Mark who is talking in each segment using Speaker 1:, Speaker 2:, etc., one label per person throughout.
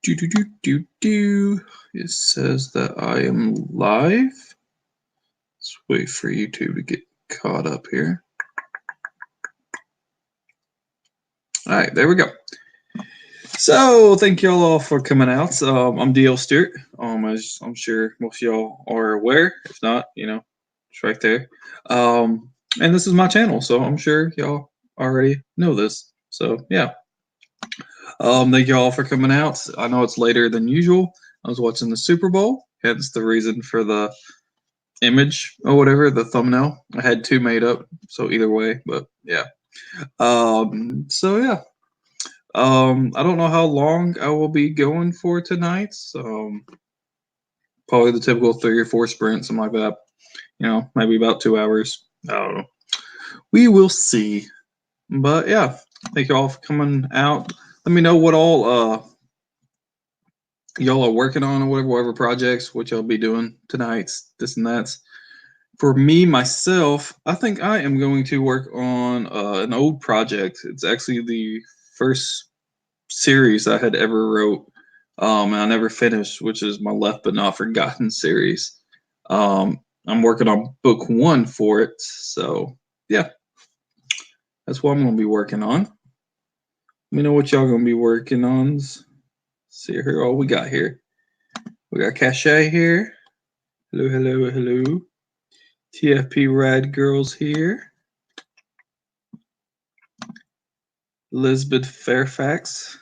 Speaker 1: It says that I am live. Let's wait for YouTube to get caught up here. All right, there we go. So thank y'all all for coming out. I'm DL Stewart. As I'm sure most of y'all are aware. If not, it's right there. And this is my channel, so I'm sure y'all already know this. So yeah. Thank you all for coming out. I know it's later than usual. I was watching the Super Bowl, hence the reason for the image or whatever, the thumbnail. I had two made up, so either way, but yeah. So yeah. I don't know how long I will be going for tonight. Probably the typical 3 or 4 sprints, something like that. Maybe about 2 hours. I don't know. We will see. But yeah, thank you all for coming out. Let me know what all y'all are working on or whatever projects, what y'all be doing tonight, this and that. For me, myself, I think I am going to work on an old project. It's actually the first series I had ever wrote, and I never finished, which is my Left But Not Forgotten series. I'm working on book 1 for it, so yeah, that's what I'm going to be working on. Let me know what y'all going to be working on. Let's see here, all we got here. We got Cachet here. Hello, hello, hello. TFP Rad Girls here. Elizabeth Fairfax.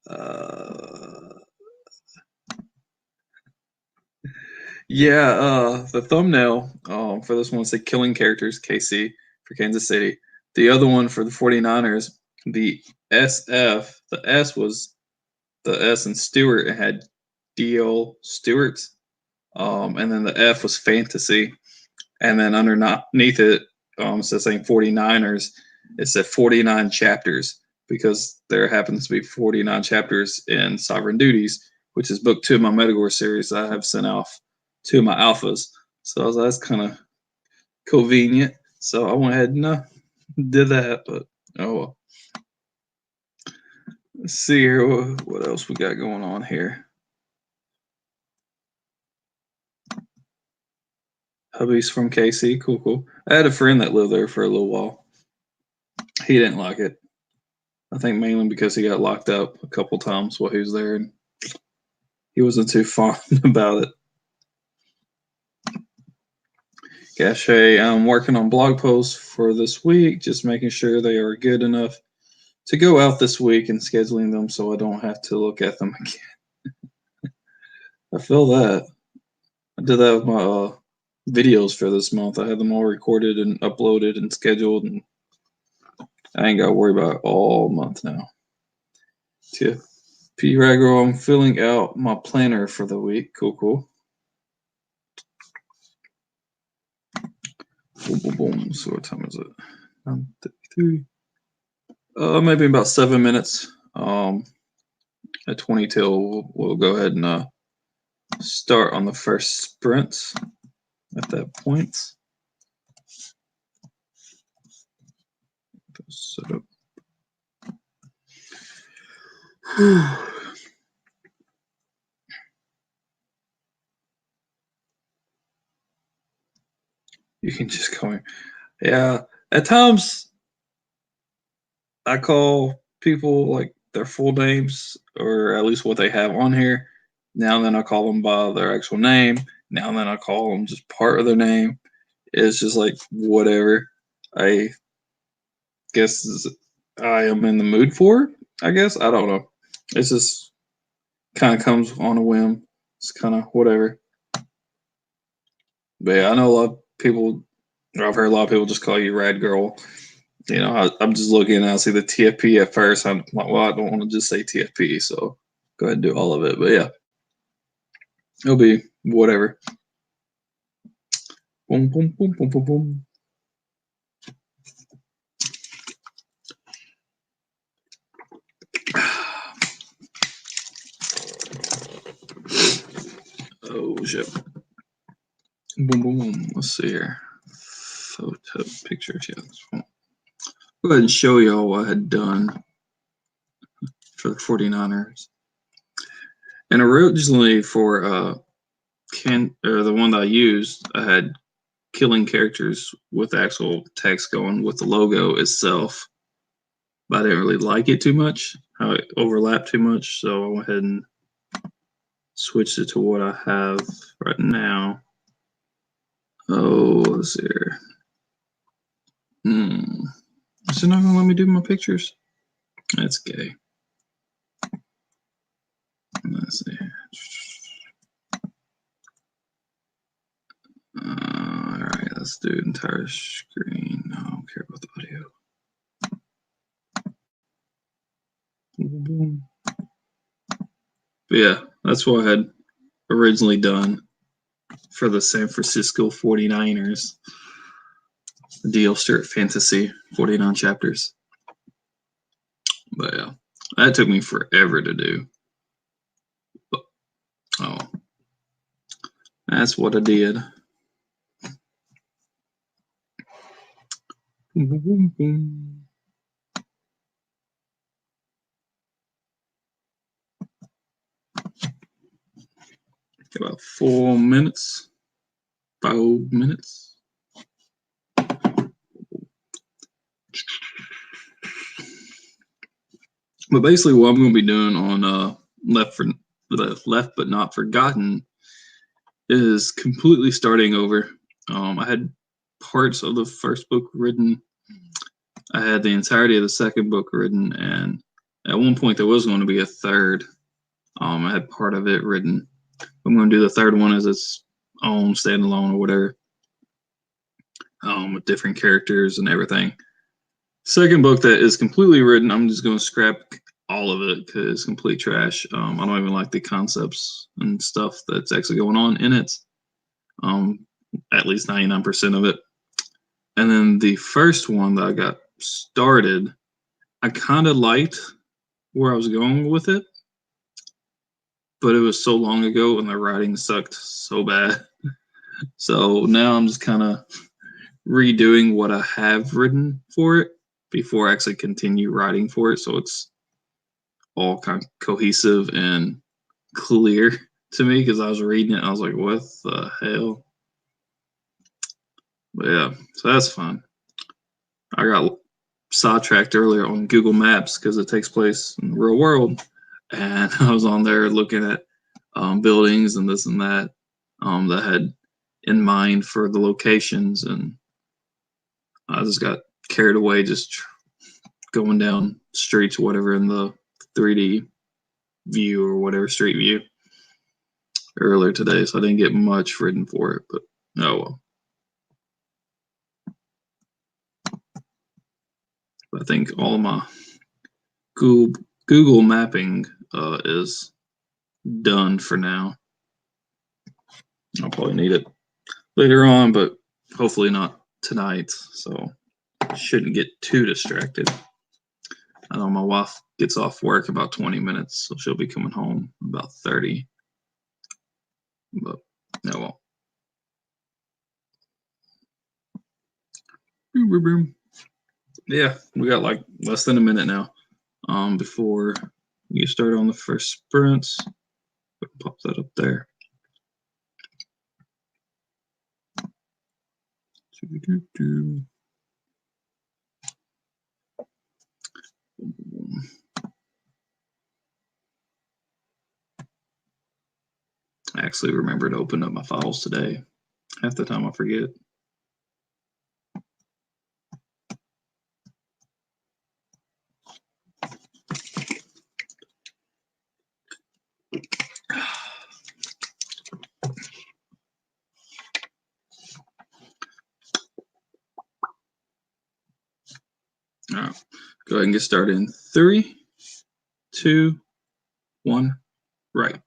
Speaker 1: The thumbnail for this one said Killing Characters, KC, for Kansas City. The other one for the 49ers, the SF, the S was the S in Stewart. It had DL Stewart. And then the F was Fantasy. And then underneath it, instead of saying 49ers, it said 49 chapters because there happens to be 49 chapters in Sovereign Duties, which is book 2 of my METAGORE series I have sent off to my alphas. So that's kind of convenient. So I went ahead and did that, but oh well. Let's see here. What else we got going on here? Hubby's from KC. Cool. I had a friend that lived there for a little while. He didn't like it. I think mainly because he got locked up a couple times while he was there, and he wasn't too fond about it. Cachet, I'm working on blog posts for this week, just making sure they are good enough to go out this week and scheduling them so I don't have to look at them again. I feel that. I did that with my videos for this month. I had them all recorded and uploaded and scheduled, and I ain't got to worry about it all month now. P. Rago, I'm filling out my planner for the week. Cool. Boom. So what time is it? 9:33. Maybe about 7 minutes. At 20 till we'll go ahead and start on the first sprint at that point. Set up. You can just call me. Yeah, at times I call people like their full names or at least what they have on here. Now and then I call them by their actual name. Now and then I call them just part of their name. It's just like whatever. I guess I am in the mood for it. I guess I don't know. It's just kind of comes on a whim. It's kind of whatever. But yeah, I know a lot of people. I've heard a lot of people just call you Rad Girl. I'm just looking and I see the TFP at first. I'm like, well, I don't want to just say TFP, so go ahead and do all of it. But yeah, it'll be whatever. Boom, boom, boom, boom, boom, boom. Oh shit. Boom, boom, boom. Let's see here. Photo pictures. Yeah, this one. Go ahead and show y'all what I had done. for the 49ers. And originally for the one that I used, I had killing characters with actual text going with the logo itself. But I didn't really like it too much, how it overlapped too much. So I went ahead and switched it to what I have right now. Oh, let's see here. Is it not going to let me do my pictures? That's gay. Let's see. All right, let's do entire screen. No, I don't care about the audio. But yeah, that's what I had originally done for the San Francisco 49ers. The Deal Start Fantasy 49 chapters. But yeah, that took me forever to do. But, oh, that's what I did. Boom, boom, boom. About 4 minutes. 5 minutes. But basically, what I'm going to be doing on Left But Not Forgotten is completely starting over. I had parts of the first book written. I had the entirety of the second book written, and at one point there was going to be a third. I had part of it written. I'm going to do the third one as its own standalone or whatever, with different characters and everything. Second book that is completely written, I'm just going to scrap all of it because it's complete trash. I don't even like the concepts and stuff that's actually going on in it. At least 99% of it. And then the first one that I got started, I kind of liked where I was going with it, but it was so long ago and the writing sucked so bad. So now I'm just kind of redoing what I have written for it before I actually continue writing for it. So it's all kind of cohesive and clear to me because I was reading it and I was like, what the hell? But yeah, so that's fun. I got sidetracked earlier on Google Maps because it takes place in the real world. And I was on there looking at buildings and this and that that I had in mind for the locations. And I just got carried away just going down streets or whatever in the 3D view or whatever, street view earlier today. So I didn't get much written for it, but oh well. I think all of my Google mapping is done for now. I'll probably need it later on, but hopefully not tonight. So shouldn't get too distracted. I know my wife gets off work about 20 minutes, so she'll be coming home about 30. But no, well. Yeah, we got like less than a minute now before we get started on the first sprints. Pop that up there. I actually remember to open up my files today. Half the time I forget. All right, go ahead and get started in 3, 2, 1, right.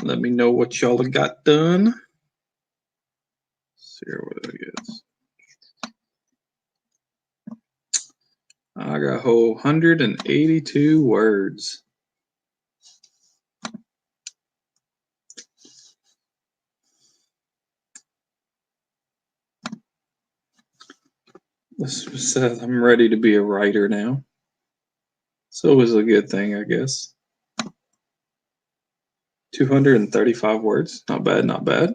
Speaker 1: Let me know what y'all have got done. Let's see here what I get. I got a whole 182 words. This says I'm ready to be a writer now. So it was a good thing, I guess. 235 words. Not bad, not bad.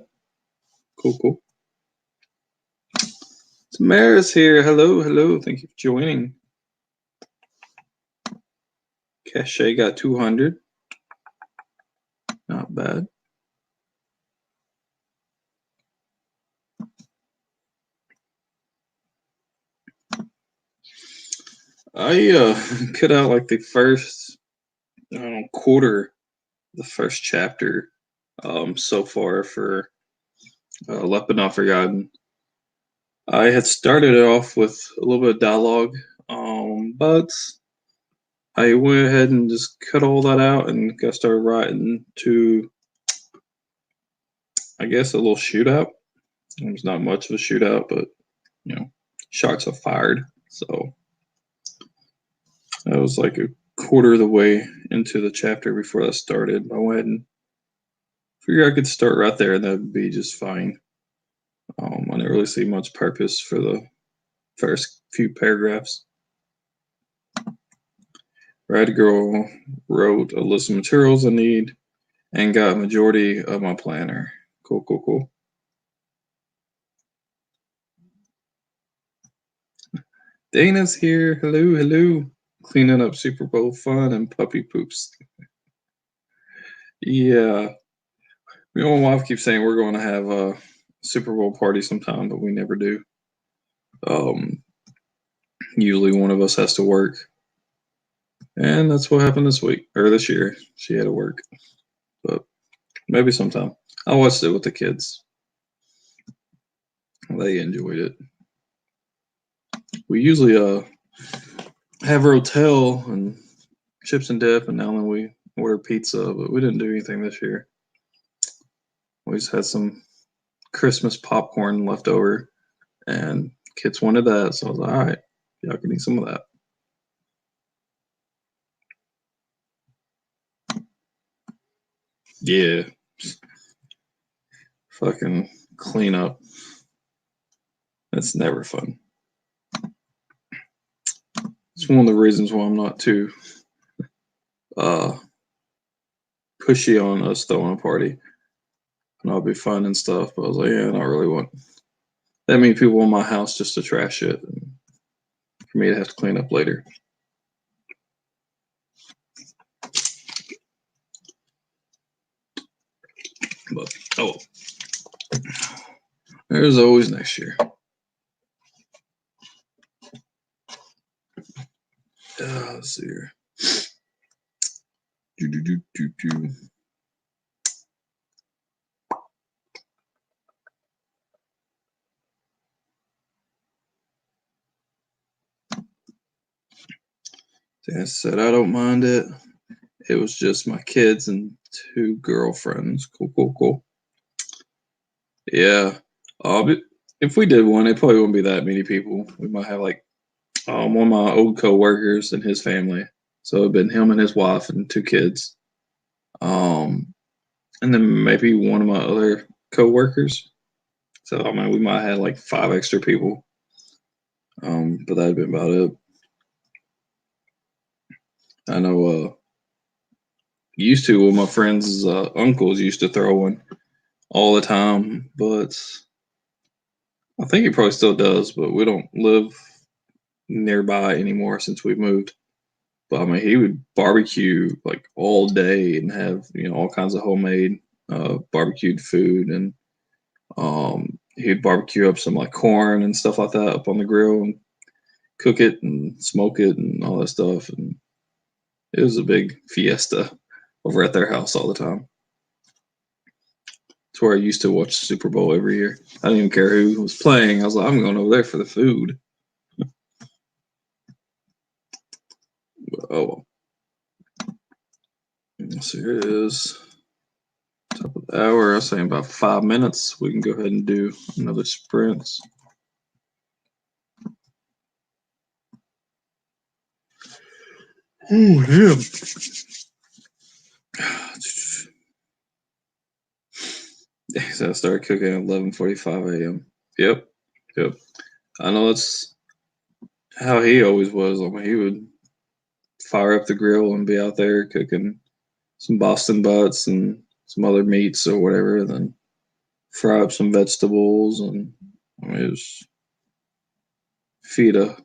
Speaker 1: Cool, cool. Tamara's here. Hello, hello. Thank you for joining. Cachet got 200. Not bad. I cut out like the first quarter, the first chapter so far for Left But Not Forgotten. I had started it off with a little bit of dialogue, but I went ahead and just cut all that out and got started writing to, I guess, a little shootout. It was not much of a shootout, but shots are fired. So that was like a quarter of the way into the chapter before that started. I went and figured I could start right there and that would be just fine. I didn't really see much purpose for the first few paragraphs. Rad Girl wrote a list of materials I need and got a majority of my planner. Cool, cool, cool. Dana's here. Hello, hello. Cleaning up Super Bowl fun and puppy poops. Yeah. My wife keeps saying we're going to have a Super Bowl party sometime, but we never do. Usually one of us has to work. And that's what happened this week, or this year. She had to work. But maybe sometime. I watched it with the kids. They enjoyed it. We usually have a hotel and chips and dip, and now then we order pizza, but we didn't do anything this year. We just had some Christmas popcorn left over, and kids wanted that, so I was like, all right, y'all can eat some of that. Yeah. Fucking clean up. That's never fun. It's one of the reasons why I'm not too pushy on us throwing a party. And I'll be fun and stuff, but I was like, yeah, I don't really want that many people in my house just to trash it. And for me to have to clean up later. But oh, there's always next year. Let's see here. I said I don't mind it. It was just my kids and two girlfriends. Cool, cool, cool. Yeah. If we did one, it probably wouldn't be that many people. We might have like one of my old co-workers and his family. So it'd been him and his wife and two kids. And then maybe one of my other co-workers. So I mean, we might have like 5 extra people. But that'd been about it. I know used to one of my friends' uncles used to throw one all the time, but I think he probably still does, but we don't live nearby anymore since we moved. But I mean, he would barbecue like all day and have all kinds of homemade barbecued food, and he'd barbecue up some like corn and stuff like that up on the grill and cook it and smoke it and all that stuff. And it was a big fiesta over at their house all the time. It's where I used to watch Super Bowl every year. I didn't even care who was playing. I was like, I'm going over there for the food. Oh well. So here it is. Top of the hour, I was saying about 5 minutes. We can go ahead and do another sprint. Oh, yeah. So I started cooking at 11:45 a.m. Yep. I know that's how he always was. I mean, he would fire up the grill and be out there cooking some Boston butts and some other meats or whatever, then fry up some vegetables, and I mean, it was feed a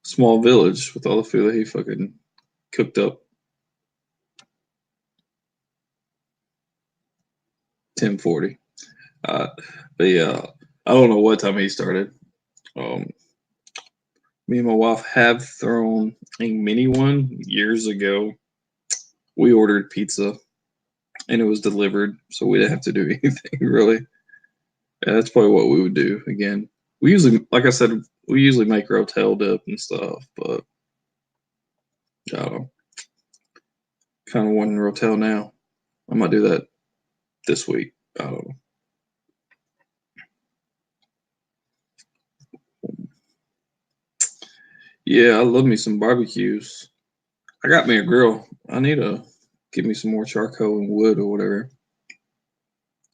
Speaker 1: small village with all the food that he fucking cooked up. 10:40. Uh, but yeah, I don't know what time he started. Um, Me and my wife have thrown a mini one years ago. We ordered pizza and it was delivered, so we didn't have to do anything really. Yeah, that's probably what we would do again. We usually, like I said, we usually make rotel dip and stuff, but I don't know. Kind of wanting rotel now. I might do that this week. I don't know. Yeah, I love me some barbecues. I got me a grill. I need to get me some more charcoal and wood or whatever.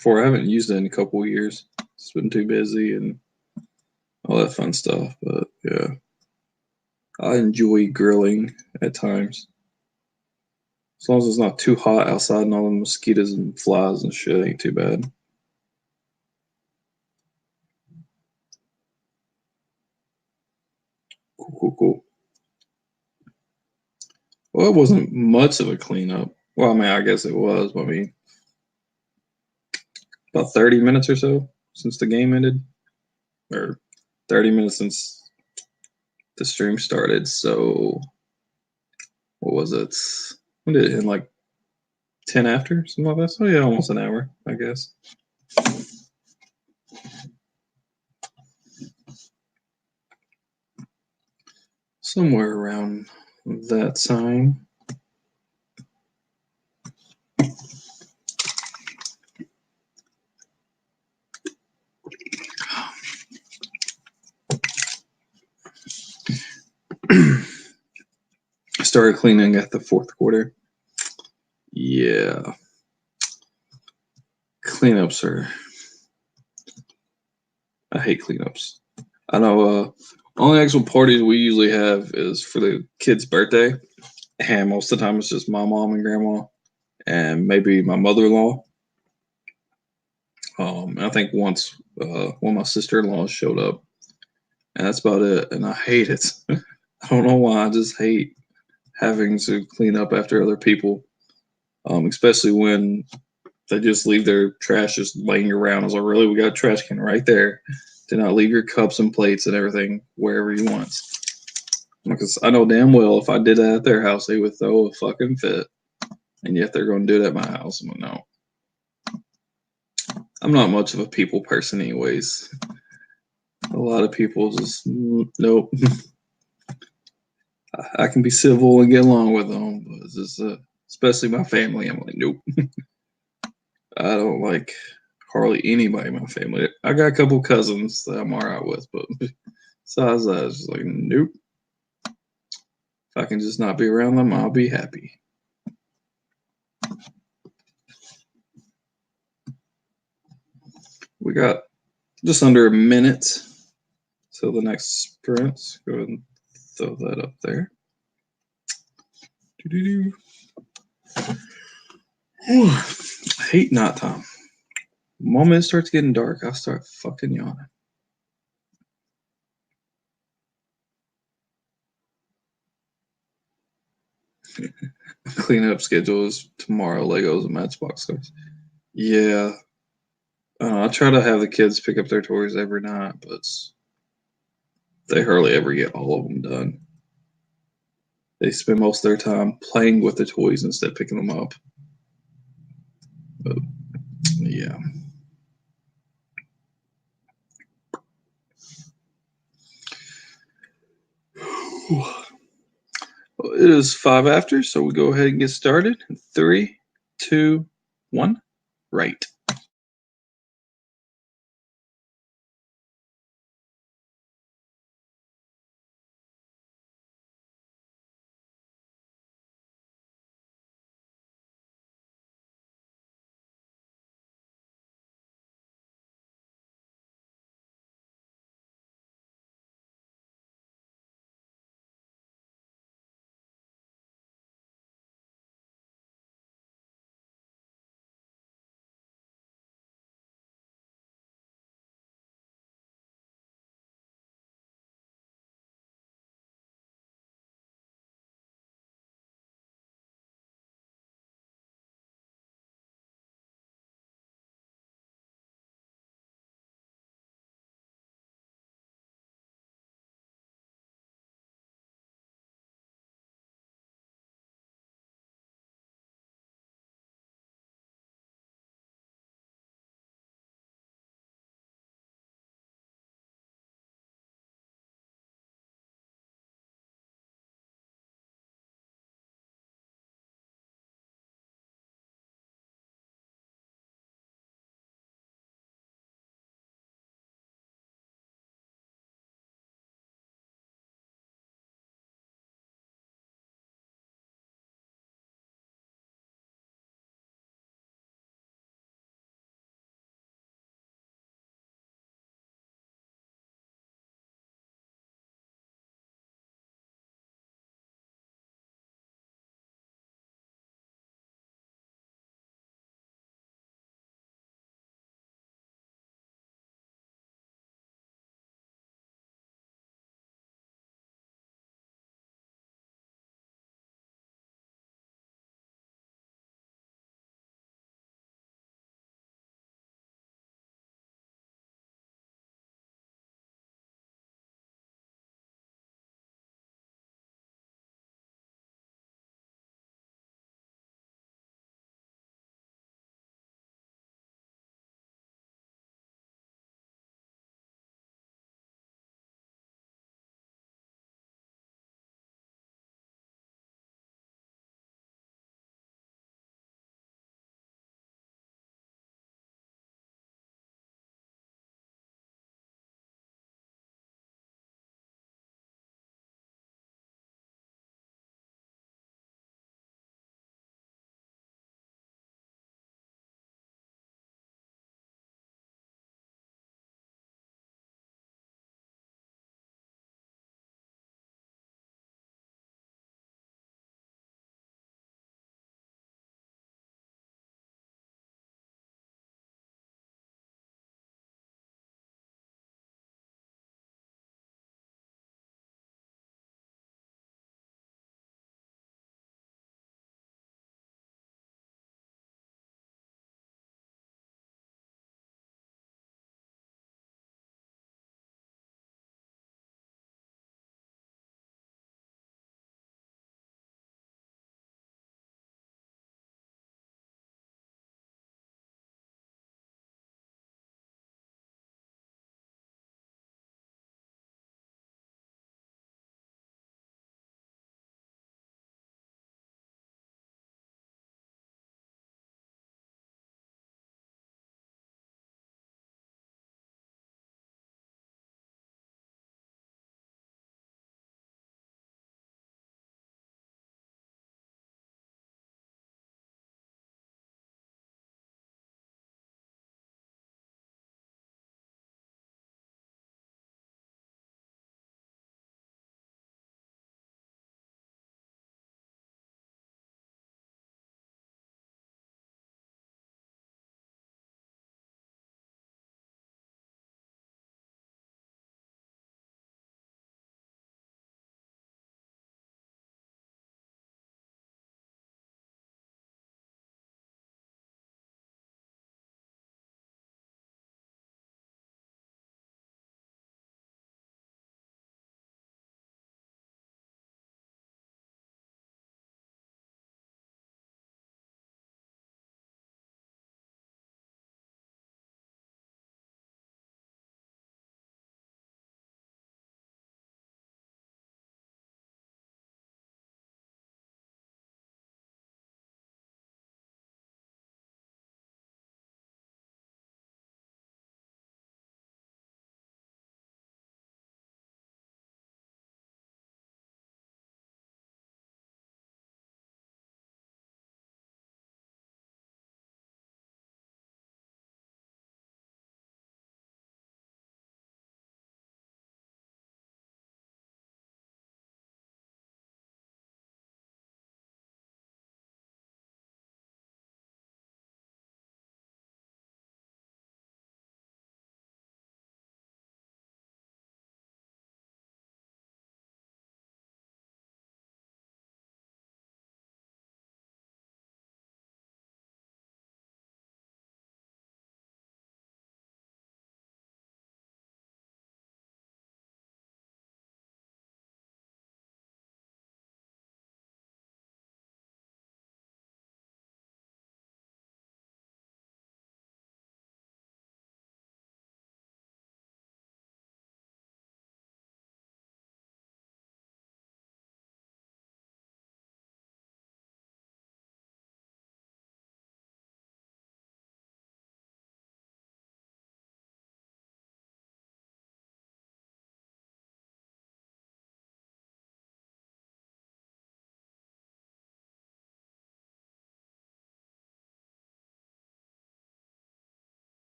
Speaker 1: For I haven't used it in a couple of years. It's been too busy and all that fun stuff. But yeah, I enjoy grilling at times. As long as it's not too hot outside and all the mosquitoes and flies and shit ain't too bad. Cool. Well, it wasn't much of a cleanup. Well, I mean, I guess it was. But I mean, about 30 minutes or so since the game ended, or 30 minutes since the stream started. So, what was it? When did it end? Like 10 after? Something like that? So, yeah, almost an hour, I guess. Somewhere around that time. I started cleaning at the fourth quarter. Yeah. Cleanups are. I hate cleanups. I know only actual parties we usually have is for the kid's birthday. And most of the time it's just my mom and grandma and maybe my mother in law. I think once one of my sister in laws showed up, and that's about it. And I hate it. I don't know why. I just hate having to clean up after other people, especially when they just leave their trash just laying around. I was like, really? We got a trash can right there. Do not leave your cups and plates and everything wherever you want. Because I know damn well if I did that at their house, they would throw a fucking fit. And yet they're going to do it at my house. I'm like, no. I'm not much of a people person, anyways. A lot of people just, nope. I can be civil and get along with them, but it's just, especially my family, I'm like, nope. I don't like hardly anybody in my family. I got a couple cousins that I'm all right with, but besides that, it's just like, nope. If I can just not be around them, I'll be happy. We got just under a minute till the next sprint. Go ahead and throw that up there. I hate night time. The moment it starts getting dark, I start fucking yawning. Cleanup schedule is tomorrow. Legos and Matchbox cars. Yeah, I try to have the kids pick up their toys every night, but they hardly ever get all of them done. They spend most of their time playing with the toys instead of picking them up. But yeah. It is 5 after, so we go ahead and get started. 3, 2, 1. right.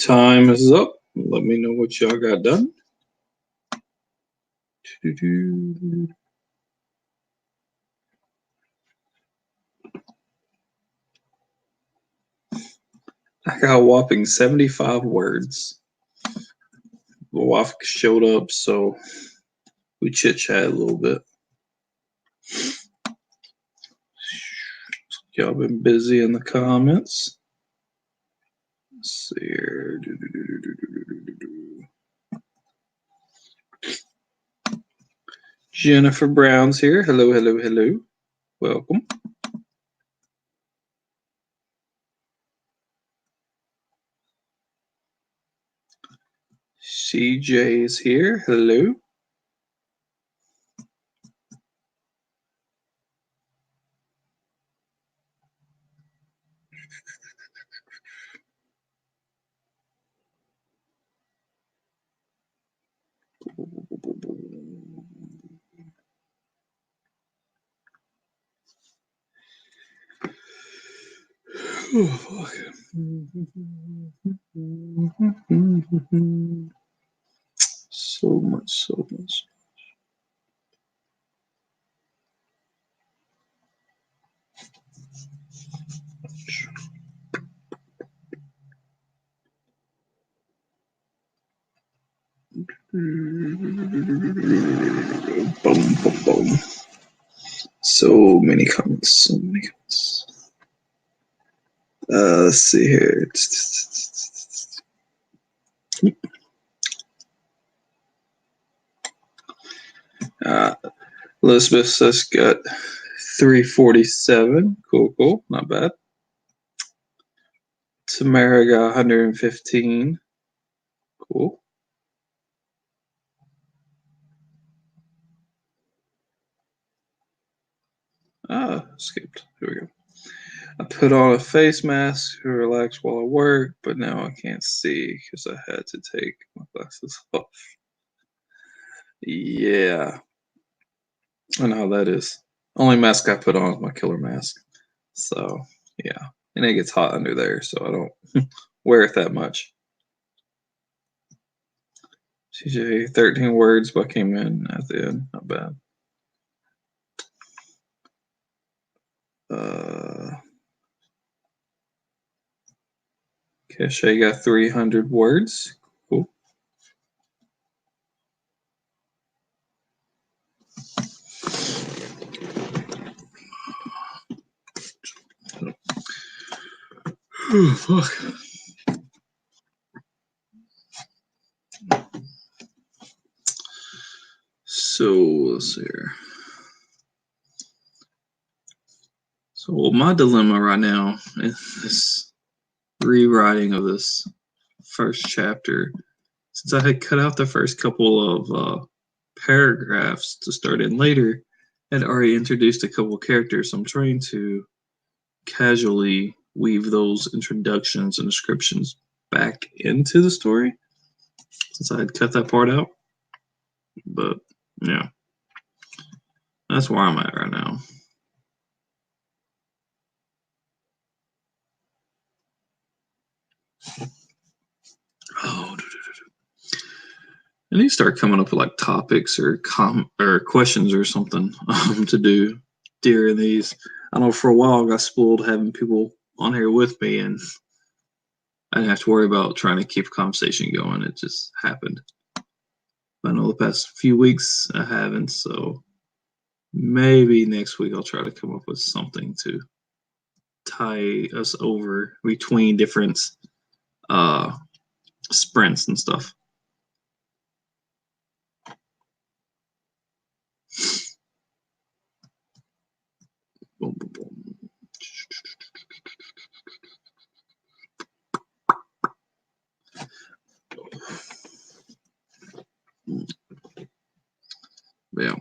Speaker 1: Time is up. Let me know what y'all got done. I got a whopping 75 words. The wife showed up, so we chit-chat a little bit. Y'all been busy in the comments. Let's see here. Jennifer Brown's here. Hello, hello, hello. Welcome. CJ is here. Hello. Oh, fuck. So much, so much. Boom, boom, boom. So many comments, so many comments. Let's see here. Elizabeth says got 347. Cool, cool. Not bad. Tamara got 115. Cool. Skipped. Here we go. I put on a face mask to relax while I work, but now I can't see because I had to take my glasses off. Yeah, I know how that is. Only mask I put on is my killer mask. So, yeah. And it gets hot under there, so I don't wear it that much. CJ, 13 words, but came in at the end. Not bad. Cache got 300 words. Cool. Oh, fuck. So, let's see here. So, my dilemma right now is this rewriting of this first chapter. Since I had cut out the first couple of paragraphs to start in later, I'd already introduced a couple of characters. So I'm trying to casually weave those introductions and descriptions back into the story since I had cut that part out. But yeah, that's where I'm at right now. Oh, I need to start coming up with like topics or questions or something to do during these. I know for a while I got spoiled having people on here with me, and I didn't have to worry about trying to keep a conversation going. It just happened. I know the past few weeks I haven't, so maybe next week I'll try to come up with something to tie us over between different sprints and stuff. Boom, boom, boom. Yeah.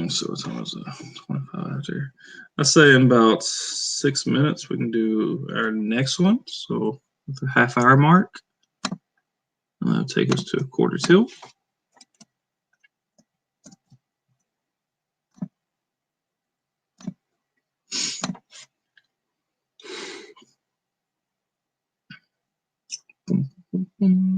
Speaker 1: So what time is it? 25 after. I say in about 6 minutes we can do our next one. So with the half-hour mark, and that'll take us to a quarter till. In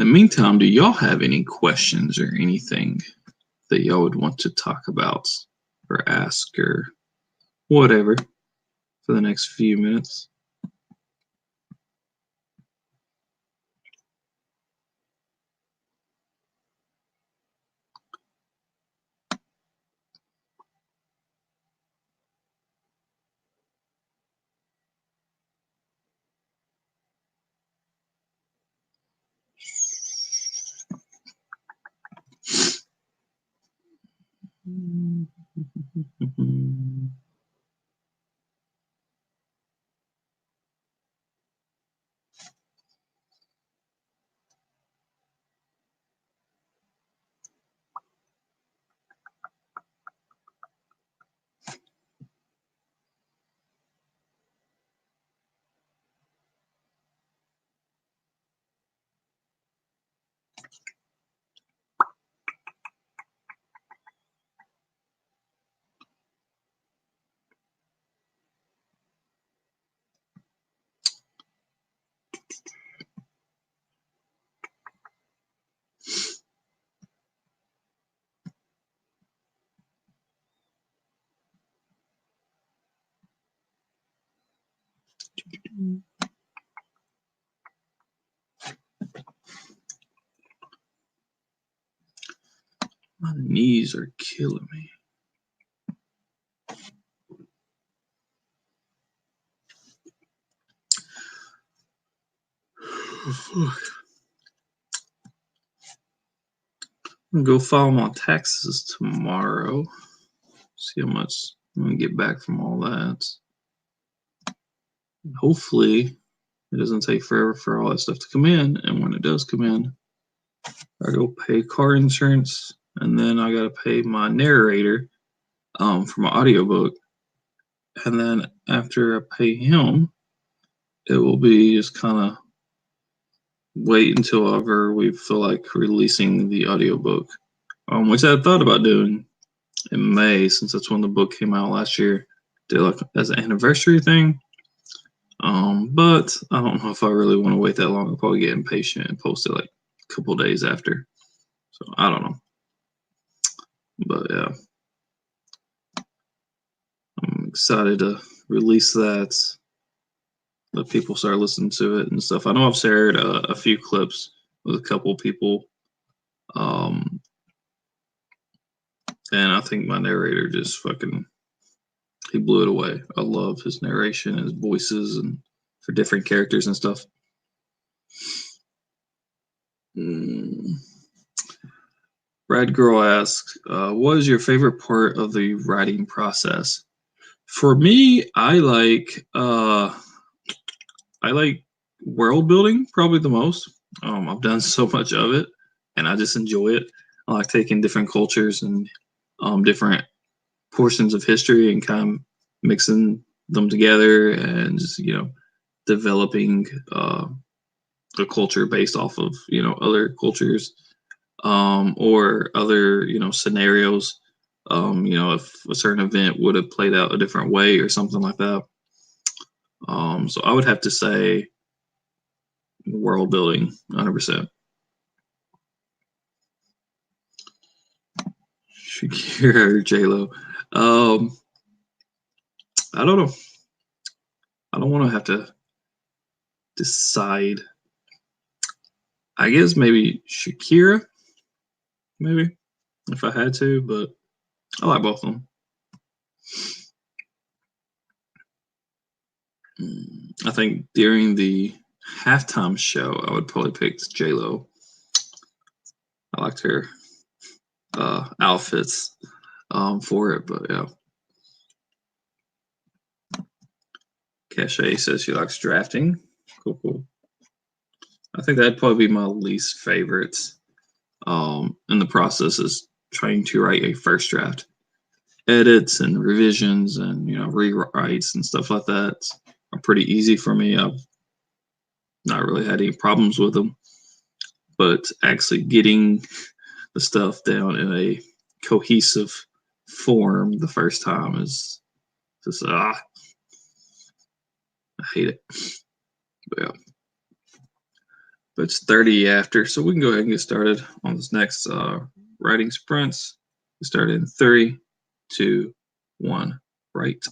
Speaker 1: the meantime, do y'all have any questions or anything that y'all would want to talk about or ask or whatever for the next few minutes? My knees are killing me. I'm gonna go file my taxes tomorrow. See how much I'm gonna get back from all that. Hopefully, it doesn't take forever for all that stuff to come in. And when it does come in, I go pay car insurance, and then I gotta pay my narrator for my audiobook. And then after I pay him, it will be just kind of wait until ever we feel like releasing the audiobook, which I thought about doing in May, since that's when the book came out last year. Did like as an anniversary thing. But I don't know if I really want to wait that long. I'll probably get impatient and post it like a couple days after. So I don't know. But yeah, I'm excited to release that. Let people start listening to it and stuff. I know I've shared a few clips with a couple people. And I think my narrator just fucking, he blew it away. I love his narration, his voices, and for different characters and stuff. Brad Girl asks, what is your favorite part of the writing process? For me, I like world building probably the most. I've done so much of it, and I just enjoy it. I like taking different cultures and different portions of history and kind of mixing them together and just developing a culture based off of other cultures or other scenarios. If a certain event would have played out a different way or something like that. So I would have to say world building, 100%. Shakira or J-Lo. I don't know. I don't want to have to decide. I guess maybe Shakira, maybe, if I had to, but I like both of them. I think during the halftime show, I would probably pick J-Lo. I liked her outfits. for it. But yeah, Cache says she likes drafting. Cool, cool. I think that'd probably be my least favorite in the process is trying to write a first draft. Edits and revisions and rewrites and stuff like that are pretty easy for me. I've not really had any problems with them, but actually getting the stuff down in a cohesive form the first time is just I hate it. But yeah, but it's 30 after, so we can go ahead and get started on this next writing sprints. We start in 3, 2, 1, right.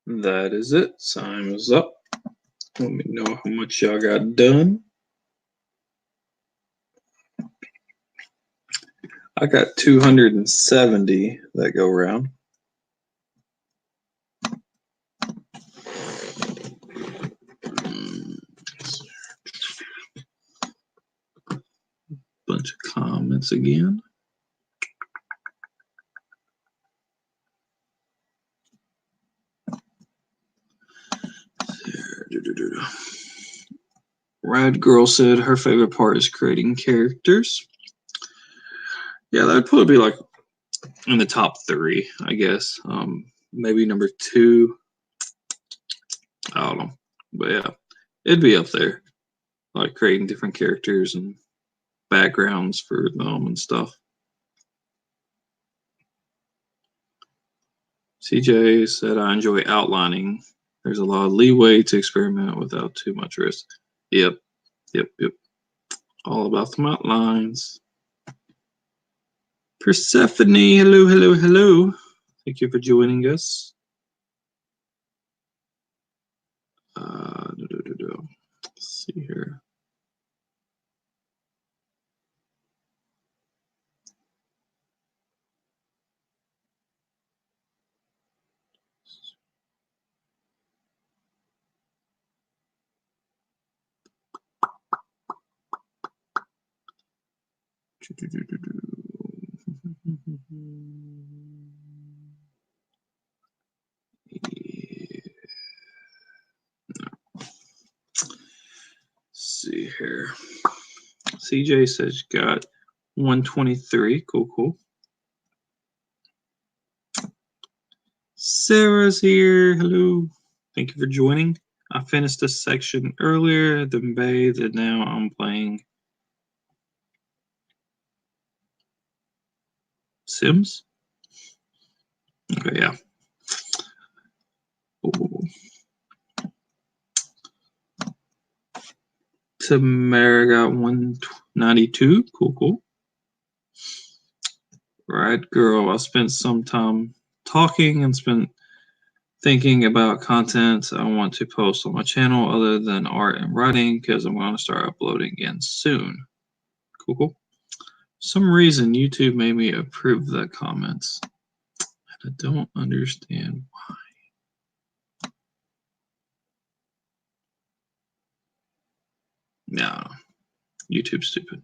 Speaker 1: that is it. Time is up. Let me know how much y'all got done. I got 270 that go around. Bunch of comments again. Rad Girl said her favorite part is creating characters. Yeah, that would probably be like in the top 3, I guess. Maybe number 2. I don't know. But yeah, it'd be up there. Like creating different characters and backgrounds for them and stuff. CJ said, I enjoy outlining. There's a lot of leeway to experiment without too much risk. Yep. All about the outlines. Persephone, hello. Thank you for joining us. Let's see here. See here. CJ says you got 123. Cool. Sarah's here. Hello. Thank you for joining. I finished this section earlier, then bathed, and now I'm playing Sims. Okay, yeah. Ooh. Tamara got 192. Cool. Right, girl. I spent some time talking and spent thinking about content I want to post on my channel other than art and writing because I'm going to start uploading again soon. Cool. Some reason YouTube made me approve the comments. I don't understand why. No, YouTube's stupid.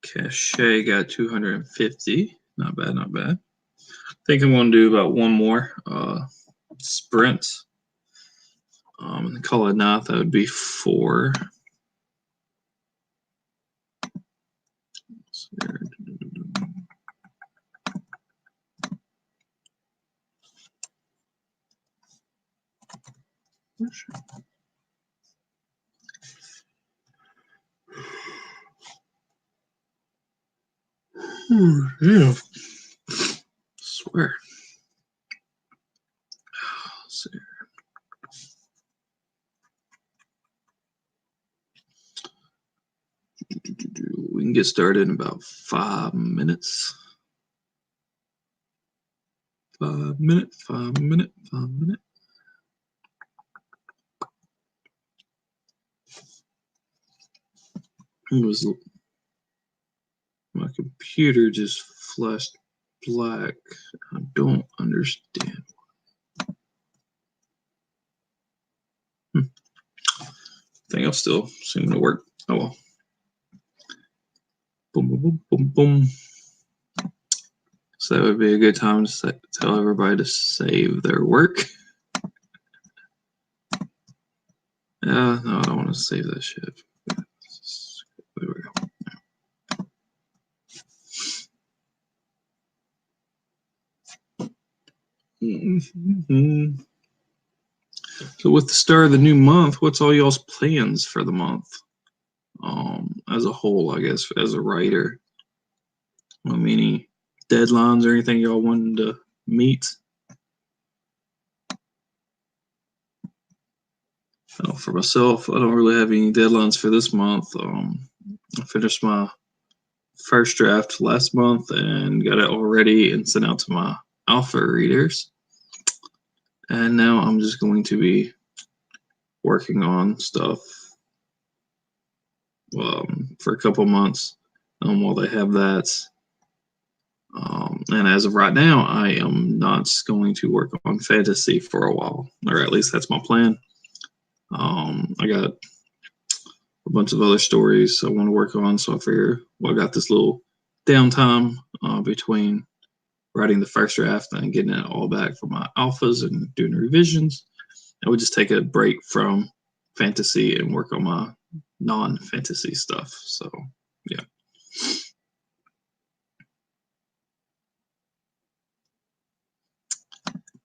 Speaker 1: Cache got 250. Not bad. I think I'm going to do about one more sprint. And call it not. That would be 4. Yeah. Swear. Let's see. We can get started in about 5 minutes. 5 minutes. It was my computer just flashed black. I don't understand. I think I'll still seem to work. Oh well. Boom. So that would be a good time to tell everybody to save their work. No, I don't want to save that shit. There we go. So with the start of the new month, what's all y'all's plans for the month? As a whole, I guess, as a writer. Any deadlines or anything y'all wanted to meet? For myself, I don't really have any deadlines for this month. I finished my first draft last month and got it all ready and sent out to my alpha readers. And now I'm just going to be working on stuff for a couple months while they have that. And as of right now, I am not going to work on fantasy for a while, or at least that's my plan. I got a bunch of other stories I want to work on, so I figure, well, I got this little downtime between writing the first draft and getting it all back for my alphas and doing revisions. I would just take a break from fantasy and work on my non-fantasy stuff. So, yeah.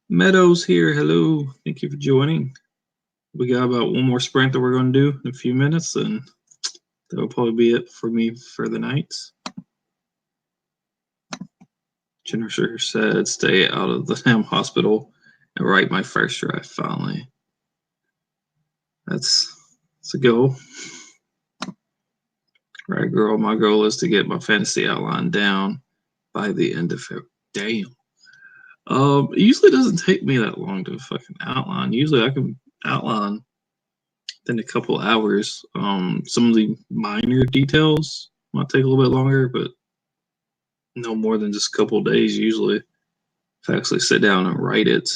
Speaker 1: Meadows here. Hello. Thank you for joining. We got about one more sprint that we're going to do in a few minutes, and that will probably be it for me for the night. Jennifer said, stay out of the damn hospital and write my first draft finally. That's a goal. Right, girl. My goal is to get my fantasy outline down by the end of February. Damn. It usually doesn't take me that long to fucking outline. Usually I can outline in a couple hours. Some of the minor details might take a little bit longer, but no more than just a couple days usually. If I actually sit down and write it.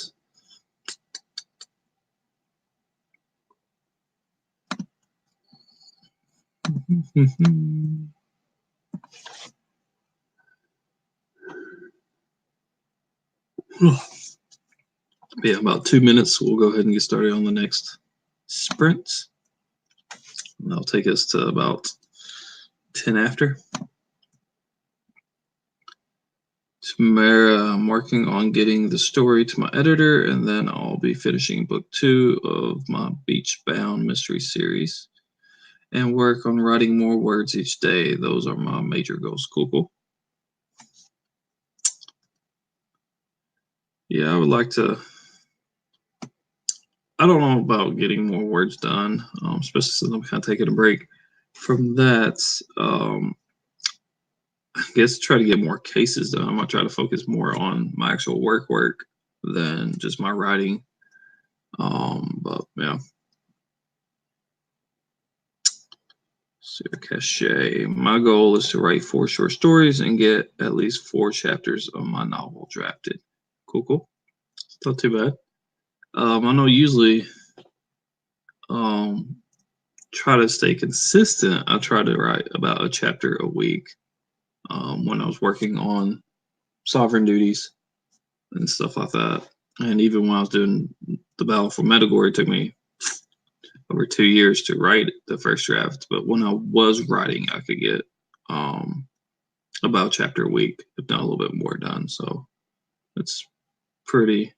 Speaker 1: Yeah, about 2 minutes. We'll go ahead and get started on the next sprint. And that'll take us to about 10 after. Tomorrow, I'm working on getting the story to my editor, and then I'll be finishing book 2 of my Beach-Bound mystery series, and work on writing more words each day. Those are my major goals. Cool. Yeah, I would like to. I don't know about getting more words done, especially since I'm kind of taking a break from that. I guess try to get more cases done. I'm gonna try to focus more on my actual work than just my writing. But yeah. Cachet. My goal is to write 4 short stories and get at least 4 chapters of my novel drafted. Cool. Not too bad. I know usually try to stay consistent. I try to write about a chapter a week when I was working on sovereign duties and stuff like that. And even when I was doing the battle for METAGORE, it took me over 2 years to write the first draft. But when I was writing, I could get about a chapter a week, if not a little bit more done. So it's pretty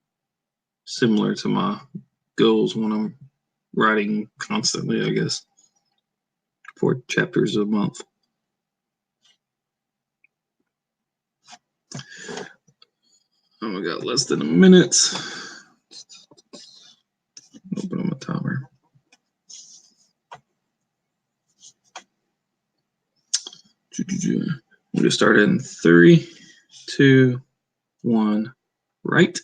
Speaker 1: similar to my goals when I'm writing constantly, I guess. 4 chapters a month. Oh, we got less than a minute. Open up my timer. We'll get started in 3, 2, 1, right.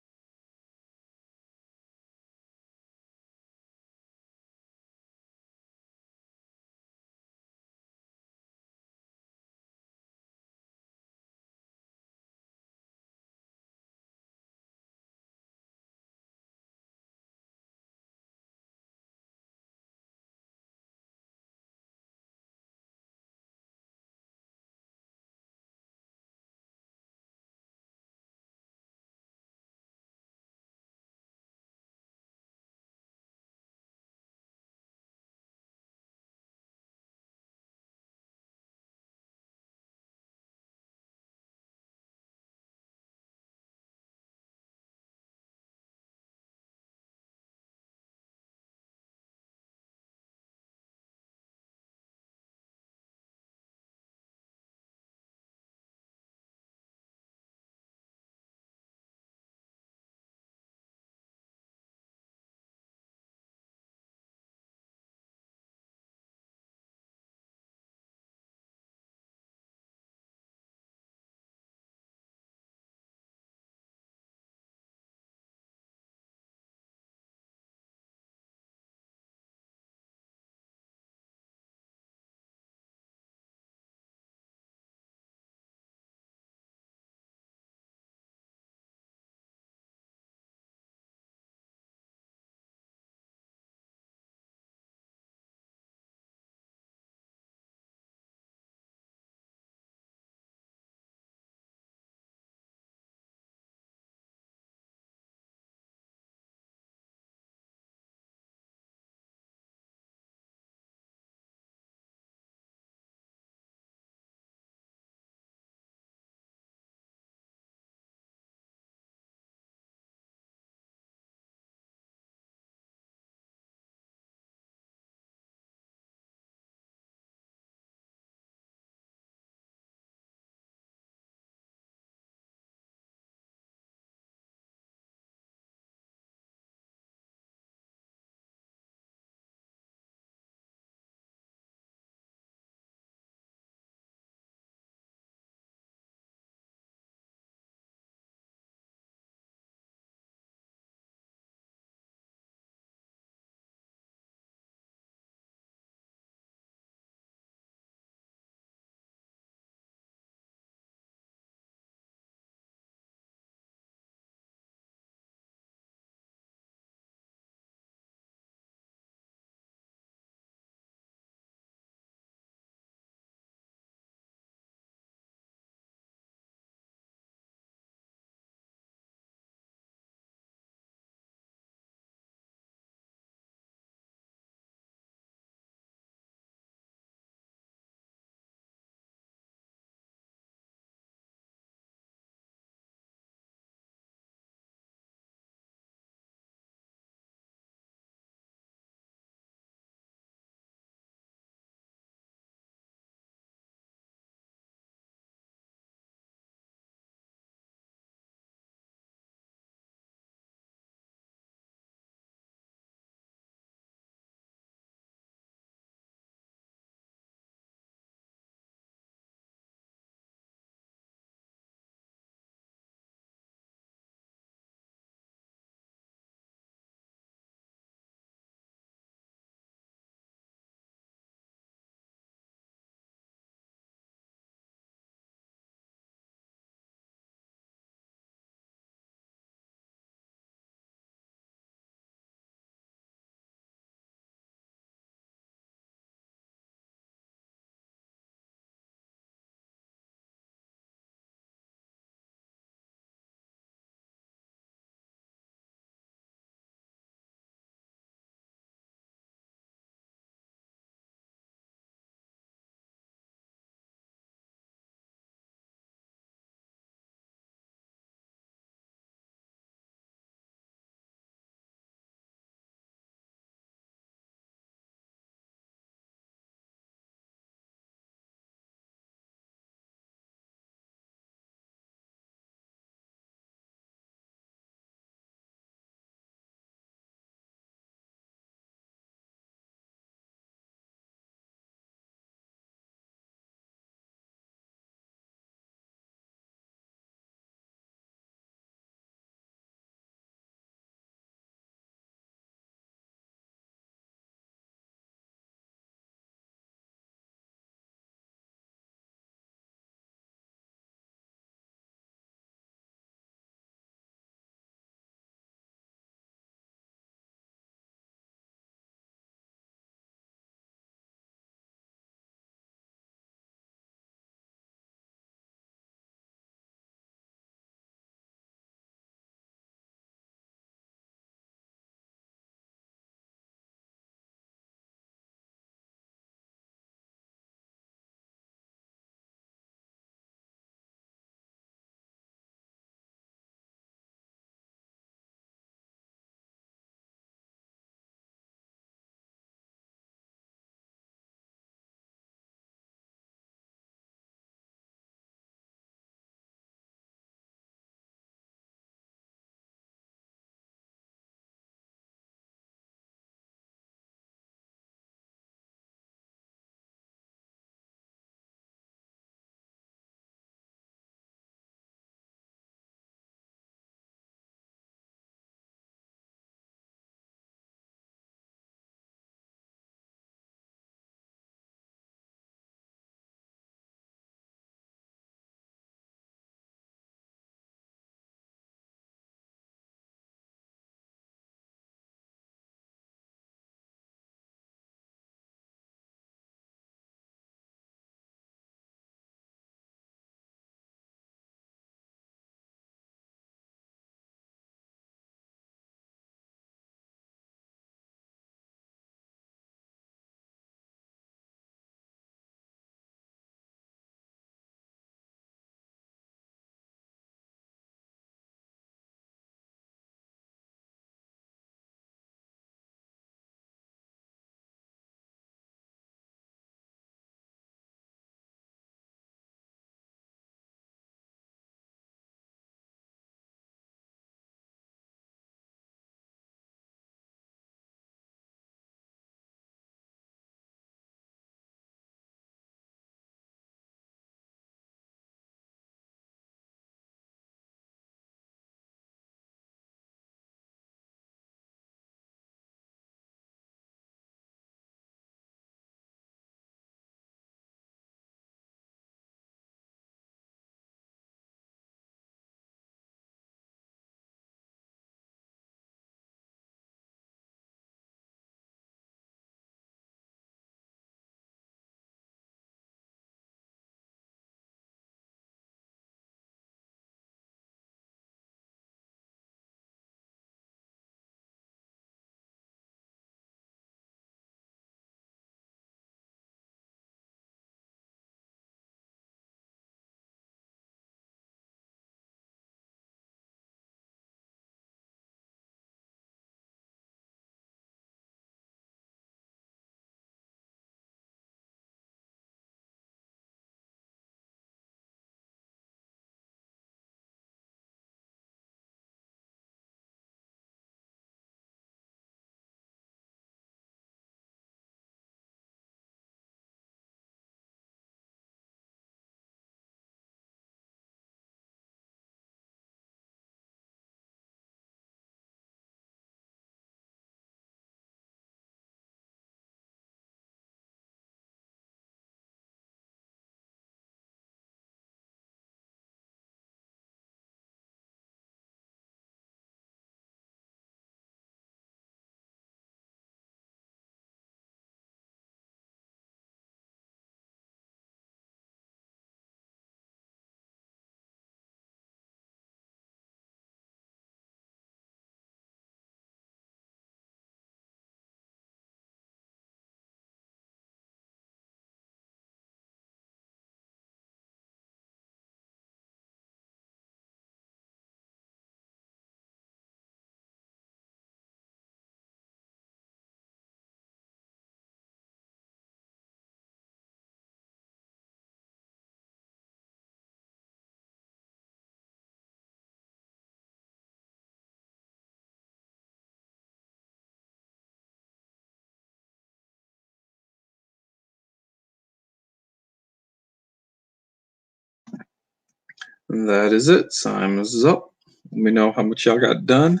Speaker 1: That is it. Time is up. Let me know how much y'all got done.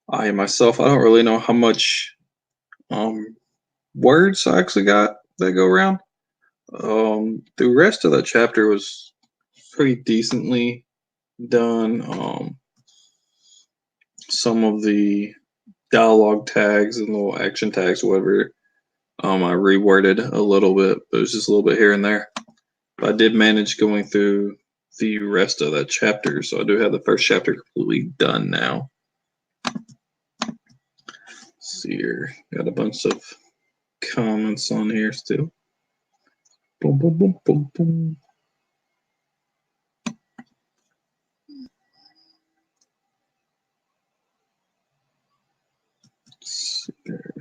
Speaker 1: I myself, I don't really know how much um words I actually got that go around. The rest of that chapter was pretty decently done. Some of the dialogue tags and little action tags, whatever, I reworded a little bit, but it was just a little bit here and there. But I did manage going through the rest of that chapter, so I do have the first chapter completely done now. Let's see here, got a bunch of comments on here still. Boom, boom, boom, boom, boom. Let's see here.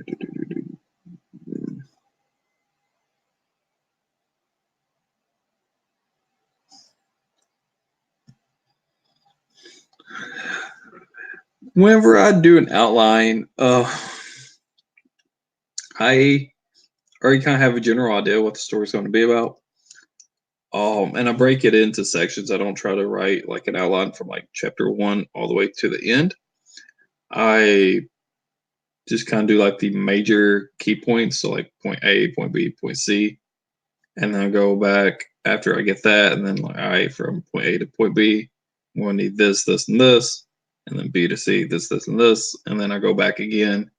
Speaker 1: Whenever I do an outline, I already kind of have a general idea what the story's going to be about. And I break it into sections. I don't try to write like an outline from like chapter 1 all the way to the end. I just kind of do like the major key points, so like point A, point B, point C, and then I go back after I get that, and then like, all right, from point A to point B, I'm going to need this, this, and this, and then B to C, this, and this, and then I go back again,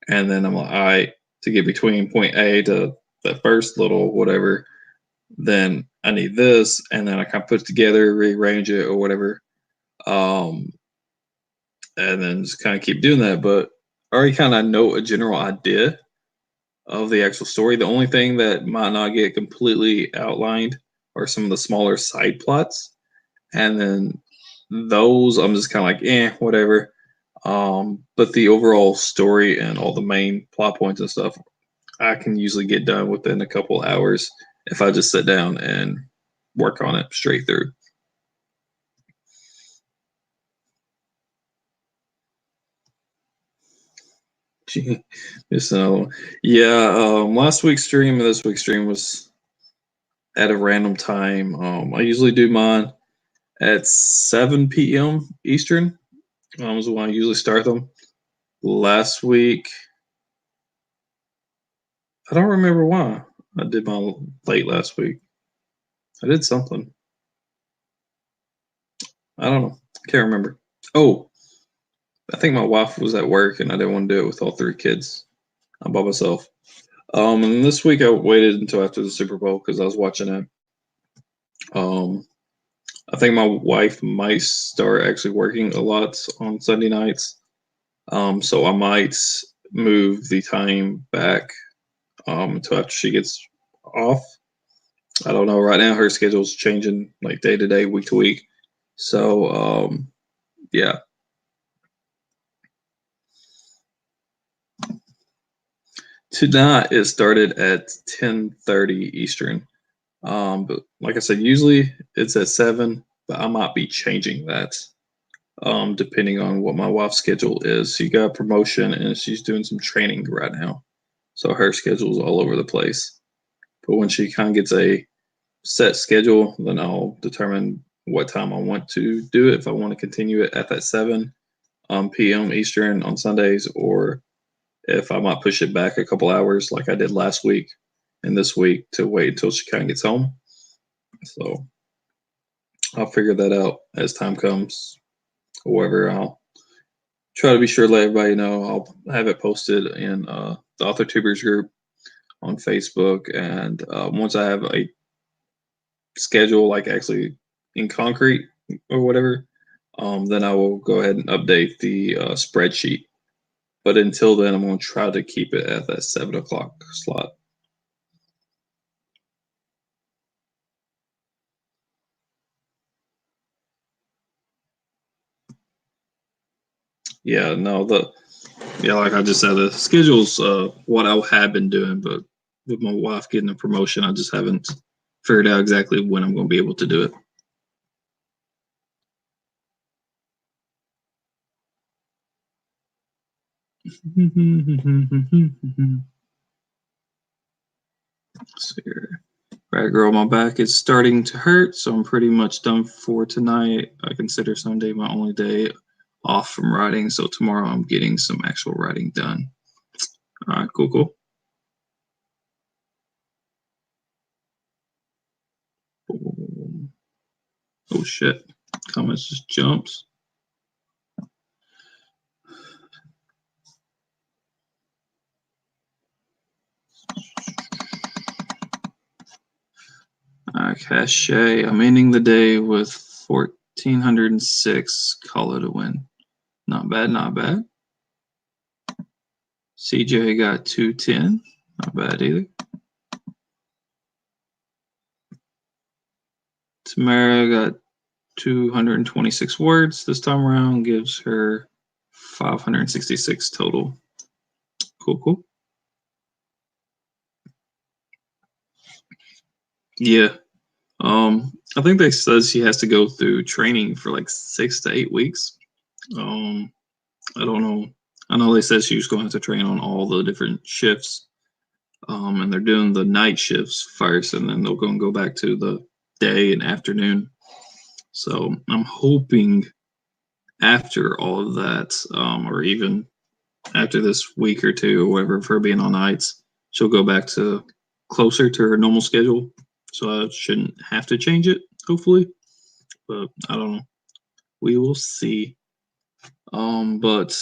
Speaker 1: and then I'm like, all right, to get between point A to the first little whatever, then I need this, and then I kind of put it together, rearrange it, or whatever, and then just kind of keep doing that. But I already kind of know a general idea of the actual story. The only thing that might not get completely outlined are some of the smaller side plots, and then those I'm just kind of like, whatever. But the overall story and all the main plot points and stuff, I can usually get done within a couple hours if I just sit down and work on it straight through. Just another one. Yeah, last week's stream and this week's stream was at a random time. I usually do mine at 7 p.m. Eastern. Is when I usually start them. Last week, I don't remember why I did my late last week. I did something. I don't know. Can't remember. Oh, I think my wife was at work and I didn't want to do it with all 3 kids. I'm by myself. And this week I waited until after the Super Bowl because I was watching it. I think my wife might start actually working a lot on Sunday nights. So I might move the time back until after she gets off. I don't know. Right now, her schedule's changing like day to day, week to week. So, yeah. Tonight it started at 10:30 Eastern. But like I said, usually it's at 7, but I might be changing that depending on what my wife's schedule is. She got a promotion and she's doing some training right now. So her schedule's all over the place. But when she kind of gets a set schedule, then I'll determine what time I want to do it. If I want to continue it at that 7 p.m. Eastern on Sundays, or if I might push it back a couple hours like I did last week and this week to wait until she kind of gets home. So I'll figure that out as time comes. However, I'll try to be sure to let everybody know. I'll have it posted in the Author Tubers group on Facebook. And once I have a schedule, like actually in concrete or whatever, then I will go ahead and update the spreadsheet. But until then, I'm going to try to keep it at that 7 o'clock slot. Yeah, no, like I just said, the schedule's what I have been doing, but with my wife getting a promotion, I just haven't figured out exactly when I'm going to be able to do it. Let's see here. Right, girl, my back is starting to hurt, so I'm pretty much done for tonight. I consider Sunday my only day off from writing, so tomorrow I'm getting some actual writing done. All right, cool, cool. Oh shit, comments just jumps. Cache. I'm ending the day with 1,406. Call it a win. Not bad, not bad. CJ got 210. Not bad either. Tamara got 226 words this time around. Gives her 566 total. Cool, cool. Yeah. I think they said she has to go through training for like 6 to 8 weeks. I don't know. I know they said she was going to train on all the different shifts. And they're doing the night shifts first, and then they're going to go back to the day and afternoon. So I'm hoping after all of that, or even after this week or two or whatever of her being on nights, she'll go back to closer to her normal schedule. So I shouldn't have to change it, hopefully. But I don't know. We will see. But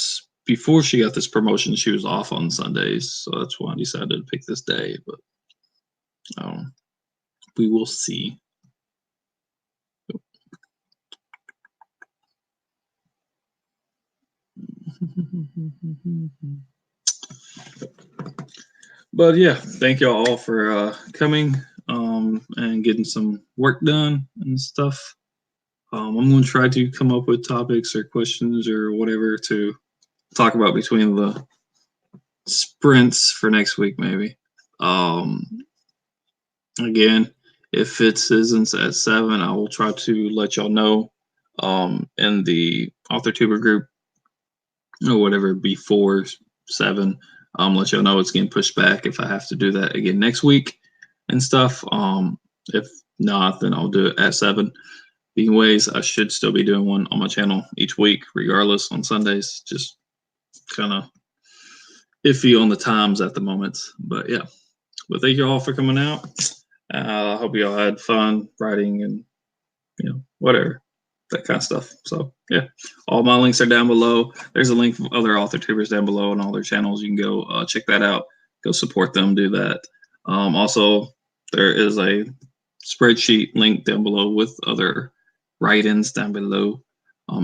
Speaker 1: before she got this promotion, she was off on Sundays, so that's why I decided to pick this day. But we will see. But yeah, thank y'all all for coming and getting some work done and stuff. I'm going to try to come up with topics or questions or whatever to talk about between the sprints for next week, maybe. Again, if it isn't at 7, I will try to let y'all know in the AuthorTuber group or whatever before 7. Let y'all know it's getting pushed back if I have to do that again next week and stuff. If not, then I'll do it at 7. Anyways, I should still be doing one on my channel each week, regardless, on Sundays. Just kind of iffy on the times at the moment. But yeah, but thank you all for coming out. I hope you all had fun writing and, whatever, that kind of stuff. So yeah, all my links are down below. There's a link for other author tubers down below and all their channels. You can go check that out. Go support them. Do that. Also, there is a spreadsheet link down below with other write-ins down below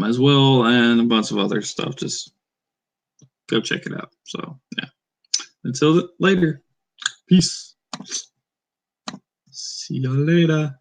Speaker 1: as well, and a bunch of other stuff. Just go check it out. So yeah, until later, peace. See you later.